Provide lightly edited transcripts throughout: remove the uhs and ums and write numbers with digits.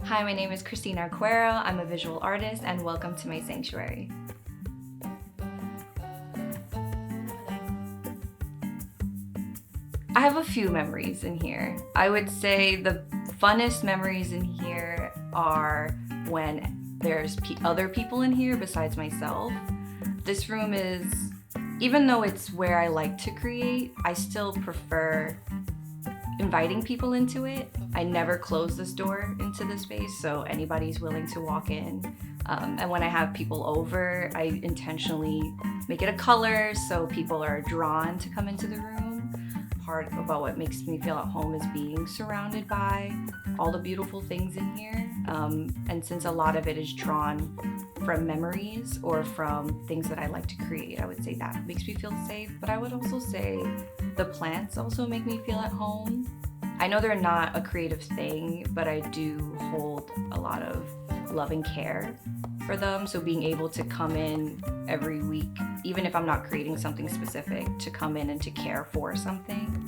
Hi, my name is Christine Arquero. I'm a visual artist and welcome to my sanctuary. I have a few memories in here. I would say the funnest memories in here are when there's other people in here besides myself. This room is, even though it's where I like to create, I still prefer inviting people into it. I never close this door into the space, so anybody's willing to walk in. And when I have people over, I intentionally make it a color so people are drawn to come into the room. Part about what makes me feel at home is being surrounded by all the beautiful things in here. And since a lot of it is drawn from memories or from things that I like to create, I would say that makes me feel safe. But I would also say the plants also make me feel at home. I know they're not a creative thing, but I do hold a lot of love and care for them. So being able to come in every week, even if I'm not creating something specific, to come in and to care for something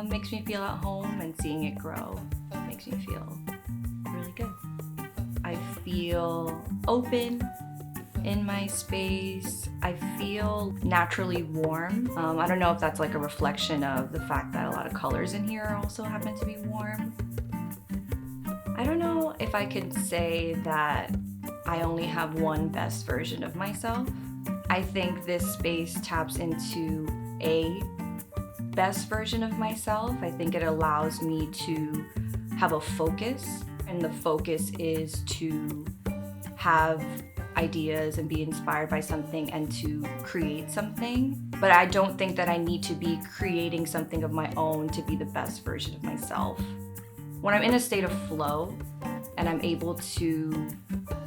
makes me feel at home, and seeing it grow makes me feel really good. I feel open in my space. I feel naturally warm. I don't know if that's like a reflection of the fact that a lot of colors in here also happen to be warm. I don't know if I could say that I only have one best version of myself. I think this space taps into a best version of myself. I think it allows me to have a focus, and the focus is to have ideas and be inspired by something and to create something. But I don't think that I need to be creating something of my own to be the best version of myself. When I'm in a state of flow and I'm able to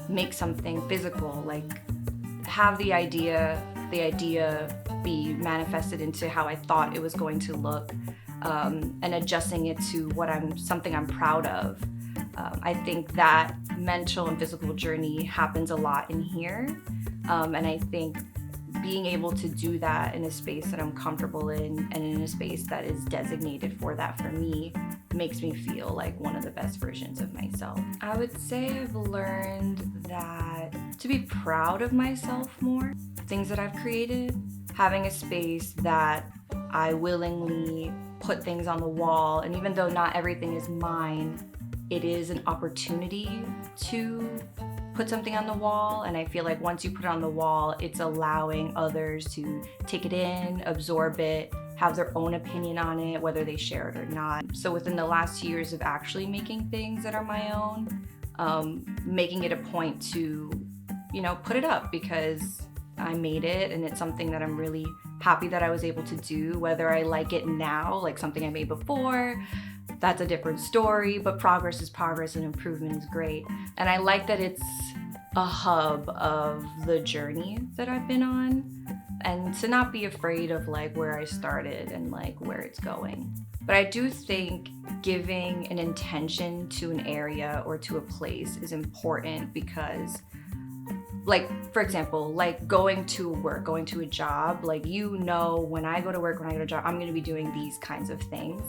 make something physical, like have the idea be manifested into how I thought it was going to look, and adjusting it to something I'm proud of. I think that mental and physical journey happens a lot in here, and I think being able to do that in a space that I'm comfortable in and in a space that is designated for that for me makes me feel like one of the best versions of myself. I would say I've learned that to be proud of myself more, things that I've created, having a space that I willingly put things on the wall, and even though not everything is mine, it is an opportunity to put something on the wall. And I feel like once you put it on the wall, it's allowing others to take it in, absorb it, have their own opinion on it, whether they share it or not. So within the last 2 years of actually making things that are my own, making it a point to, put it up because I made it and it's something that I'm really happy that I was able to do. Whether I like it now, like something I made before, that's a different story, but progress is progress and improvement is great. And I like that it's a hub of the journey that I've been on, and to not be afraid of like where I started and like where it's going. But I do think giving an intention to an area or to a place is important because, like, for example, like going to work, going to a job, like, when I go to work, when I go to a job, I'm gonna be doing these kinds of things.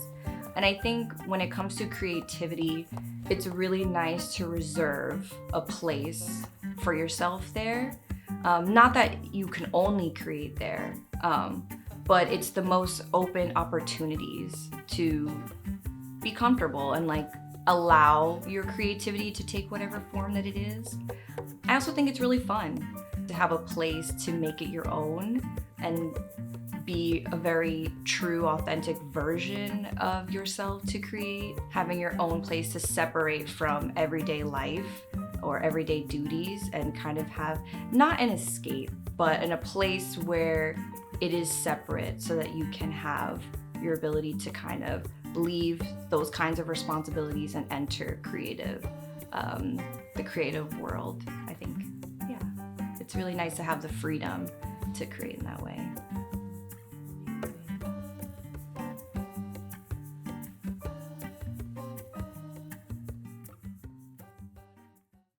And I think when it comes to creativity, it's really nice to reserve a place for yourself there. Not that you can only create there, but it's the most open opportunities to be comfortable and like allow your creativity to take whatever form that it is. I also think it's really fun to have a place to make it your own and be a very true, authentic version of yourself to create, having your own place to separate from everyday life or everyday duties and kind of have not an escape, but in a place where it is separate so that you can have your ability to kind of leave those kinds of responsibilities and enter the creative world. I think, yeah, it's really nice to have the freedom to create in that way.